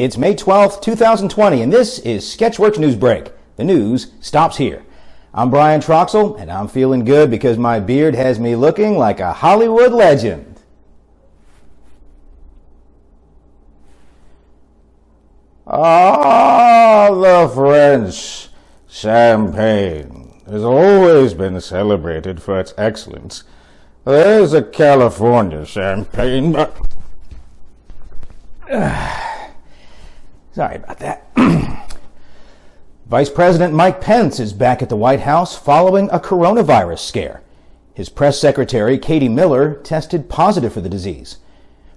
It's May 12th, 2020, and this is Sketchworks NewsBrake. The news stops here. I'm Brian Troxel, and I'm feeling good because my beard has me looking like a Hollywood legend. Ah, the French champagne has always been celebrated for its excellence. There's a California champagne, but... Sorry about that. Vice President Mike Pence is back at the White House following a coronavirus scare. His press secretary, Katie Miller, tested positive for the disease.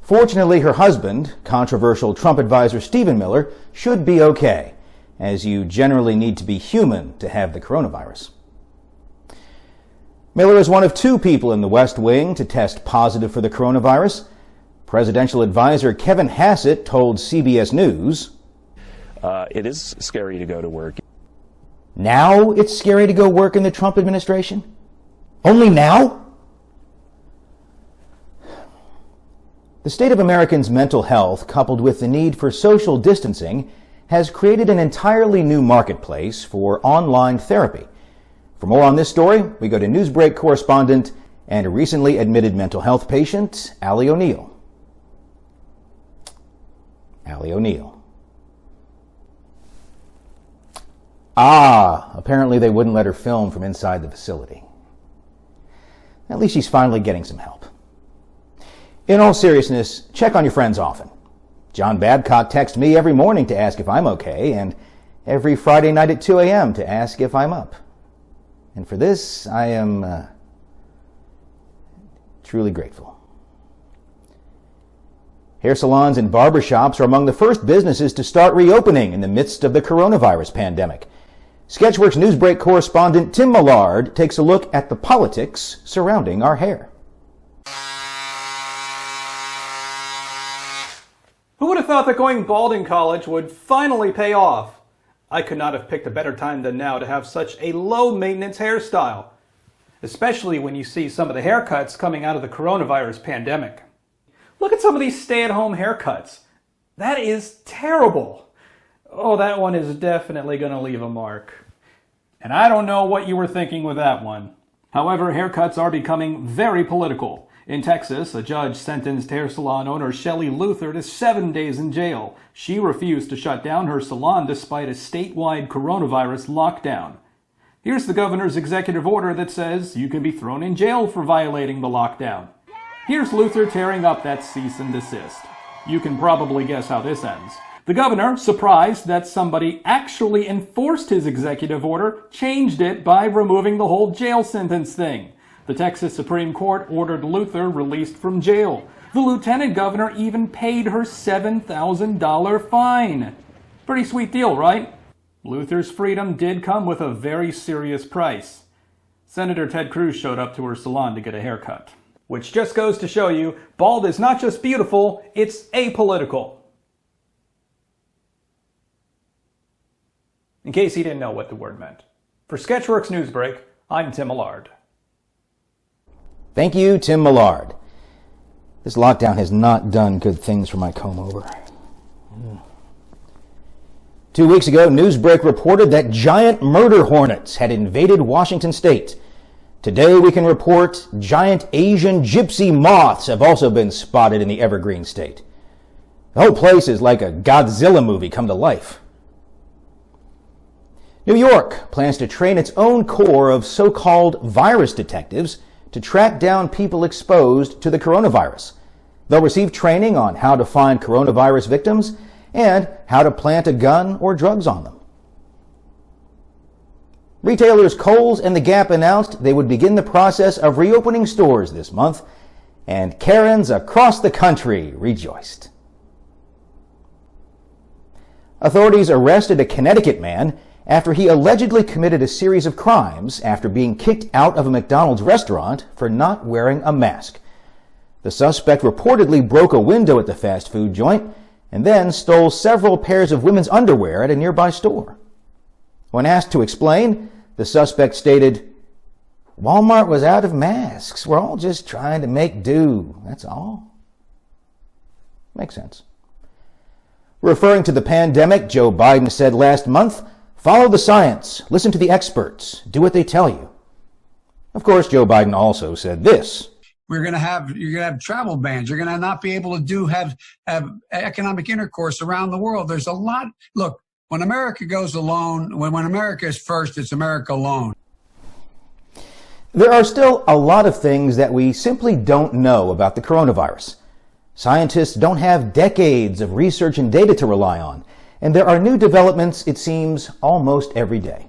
Fortunately, her husband, controversial Trump advisor Stephen Miller, should be okay, as you generally need to be human to have the coronavirus. Miller is one of two people in the West Wing to test positive for the coronavirus. Presidential advisor Kevin Hassett told CBS News, it is scary to go to work. Now it's scary to go work in the Trump administration? Only now? The state of Americans' mental health, coupled with the need for social distancing, has created an entirely new marketplace for online therapy. For more on this story, we go to NewsBrake correspondent and a recently admitted mental health patient, Allie O'Neill. Allie O'Neill. Apparently they wouldn't let her film from inside the facility. At least she's finally getting some help. In all seriousness, check on your friends often. John Babcock texts me every morning to ask if I'm okay, and every Friday night at 2 a.m. to ask if I'm up. And for this, I am truly grateful. Hair salons and barbershops are among the first businesses to start reopening in the midst of the coronavirus pandemic. Sketchworks NewsBrake correspondent Tim Millard takes a look at the politics surrounding our hair. Who would have thought that going bald in college would finally pay off? I could not have picked a better time than now to have such a low-maintenance hairstyle, especially when you see some of the haircuts coming out of the coronavirus pandemic. Look at some of these stay-at-home haircuts. That is terrible. Oh, that one is definitely going to leave a mark. And I don't know what you were thinking with that one. However, haircuts are becoming very political. In Texas, a judge sentenced hair salon owner Shelley Luther to 7 days in jail. She refused to shut down her salon despite a statewide coronavirus lockdown. Here's the governor's executive order that says you can be thrown in jail for violating the lockdown. Here's Luther tearing up that cease and desist. You can probably guess how this ends. The governor, surprised that somebody actually enforced his executive order, changed it by removing the whole jail sentence thing. The Texas Supreme Court ordered Luther released from jail. The lieutenant governor even paid her $7,000 fine. Pretty sweet deal, right? Luther's freedom did come with a very serious price. Senator Ted Cruz showed up to her salon to get a haircut. Which just goes to show you, bald is not just beautiful, it's apolitical. In case you didn't know what the word meant. For Sketchworks NewsBrake, I'm Tim Millard. Thank you, Tim Millard. This lockdown has not done good things for my comb-over. 2 weeks ago, NewsBrake reported that giant murder hornets had invaded Washington state. Today, we can report giant Asian gypsy moths have also been spotted in the Evergreen State. The whole place is like a Godzilla movie come to life. New York plans to train its own corps of so-called virus detectives to track down people exposed to the coronavirus. They'll receive training on how to find coronavirus victims and how to plant a gun or drugs on them. Retailers Kohl's and The Gap announced they would begin the process of reopening stores this month, and Karens across the country rejoiced. Authorities arrested a Connecticut man after he allegedly committed a series of crimes after being kicked out of a McDonald's restaurant for not wearing a mask. The suspect reportedly broke a window at the fast food joint and then stole several pairs of women's underwear at a nearby store. When asked to explain, the suspect stated, "Walmart was out of masks. We're all just trying to make do. That's all." Makes sense. Referring to the pandemic, Joe Biden said last month, "Follow the science, listen to the experts, do what they tell you." Of course, Joe Biden also said this. You're going to have travel bans. You're going to not be able to have economic intercourse around the world. There's a lot. Look, when America goes alone, when America is first, it's America alone. There are still a lot of things that we simply don't know about the coronavirus. Scientists don't have decades of research and data to rely on, and there are new developments, it seems, almost every day.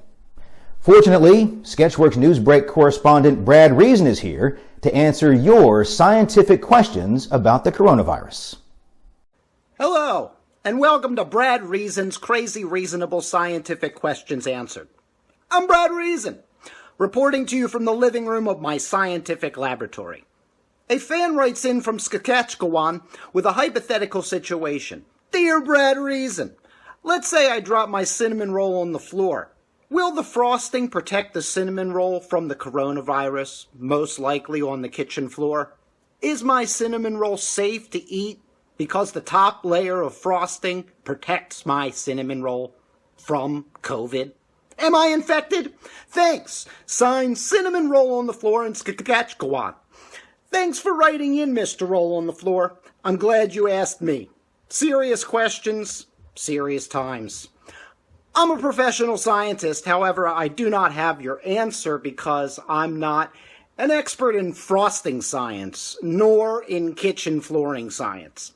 Fortunately, Sketchworks NewsBrake correspondent Brad Reason is here to answer your scientific questions about the coronavirus. Hello, and welcome to Brad Reason's Crazy Reasonable Scientific Questions Answered. I'm Brad Reason, reporting to you from the living room of my scientific laboratory. A fan writes in from Saskatchewan with a hypothetical situation. Dear Brad Reason, let's say I drop my cinnamon roll on the floor. Will the frosting protect the cinnamon roll from the coronavirus, most likely on the kitchen floor? Is my cinnamon roll safe to eat because the top layer of frosting protects my cinnamon roll from COVID? Am I infected? Thanks. Signed, Cinnamon Roll on the Floor in Saskatchewan. Thanks for writing in, Mr. Roll on the Floor. I'm glad you asked me. Serious questions, serious times. I'm a professional scientist, however, I do not have your answer because I'm not an expert in frosting science, nor in kitchen flooring science.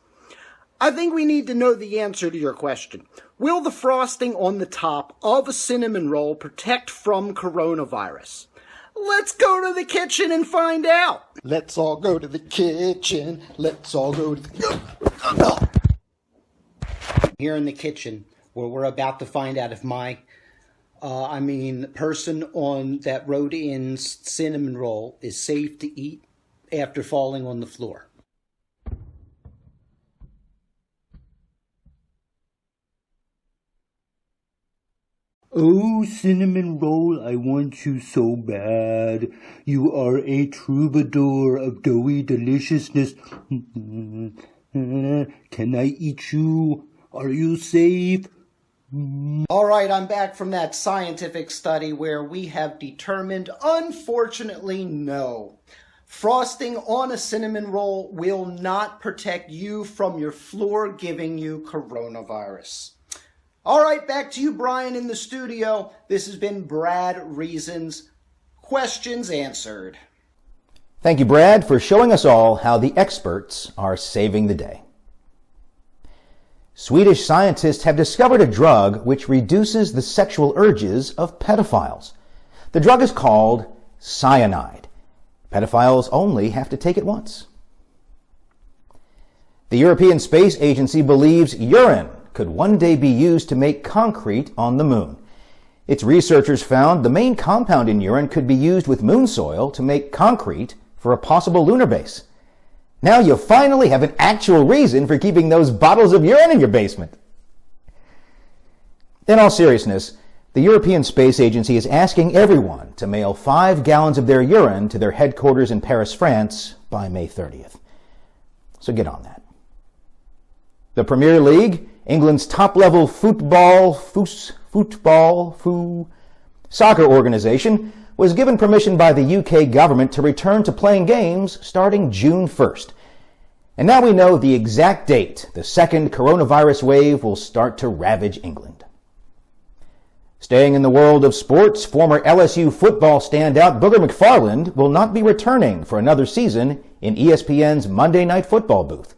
I think we need to know the answer to your question. Will the frosting on the top of a cinnamon roll protect from coronavirus? Let's go to the kitchen and find out. Let's all go to the kitchen. Let's all go to the... Here in the kitchen, where we're about to find out if person on that wrote in cinnamon roll is safe to eat after falling on the floor. Oh, cinnamon roll, I want you so bad. You are a troubadour of doughy deliciousness. Can I eat you? Are you safe? All right, I'm back from that scientific study where we have determined, unfortunately, no. Frosting on a cinnamon roll will not protect you from your floor giving you coronavirus. All right, back to you, Brian, in the studio. This has been Brad Reason's Questions Answered. Thank you, Brad, for showing us all how the experts are saving the day. Swedish scientists have discovered a drug which reduces the sexual urges of pedophiles. The drug is called cyanide. Pedophiles only have to take it once. The European Space Agency believes urine could one day be used to make concrete on the moon. Its researchers found the main compound in urine could be used with moon soil to make concrete for a possible lunar base. Now you finally have an actual reason for keeping those bottles of urine in your basement. In all seriousness, the European Space Agency is asking everyone to mail 5 gallons of their urine to their headquarters in Paris, France by May 30th. So get on that. The Premier League, England's top-level soccer organization, was given permission by the UK government to return to playing games starting June 1st. And now we know the exact date the second coronavirus wave will start to ravage England. Staying in the world of sports, former LSU football standout Booger McFarland will not be returning for another season in ESPN's Monday Night Football booth.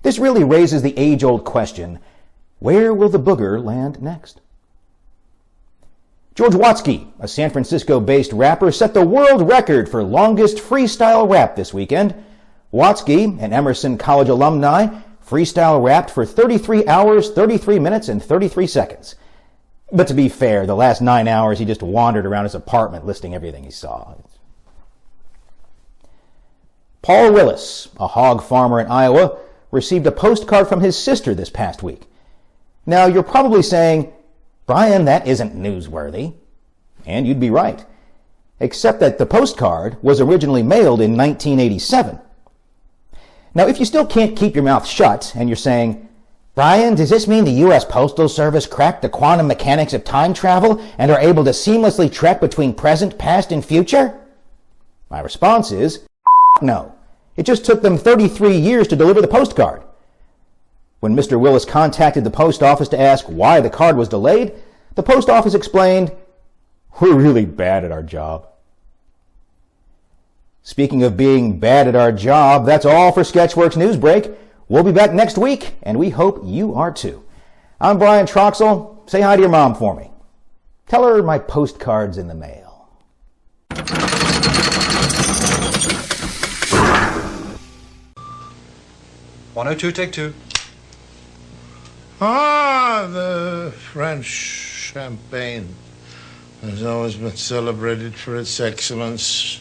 This really raises the age-old question, where will the Booger land next? George Watsky, a San Francisco-based rapper, set the world record for longest freestyle rap this weekend. Watsky, an Emerson College alumni, freestyle rapped for 33 hours, 33 minutes, and 33 seconds. But to be fair, the last 9 hours he just wandered around his apartment listing everything he saw. Paul Willis, a hog farmer in Iowa, received a postcard from his sister this past week. Now, you're probably saying, Brian, that isn't newsworthy. And you'd be right. Except that the postcard was originally mailed in 1987. Now, if you still can't keep your mouth shut and you're saying, Brian, does this mean the U.S. Postal Service cracked the quantum mechanics of time travel and are able to seamlessly trek between present, past, and future? My response is, no. It just took them 33 years to deliver the postcard. When Mr. Willis contacted the post office to ask why the card was delayed, the post office explained, "We're really bad at our job." Speaking of being bad at our job, that's all for Sketchworks NewsBrake. We'll be back next week, and we hope you are too. I'm Brian Troxel. Say hi to your mom for me. Tell her my postcard's in the mail. 102, take 2. Ah, the French champagne has always been celebrated for its excellence.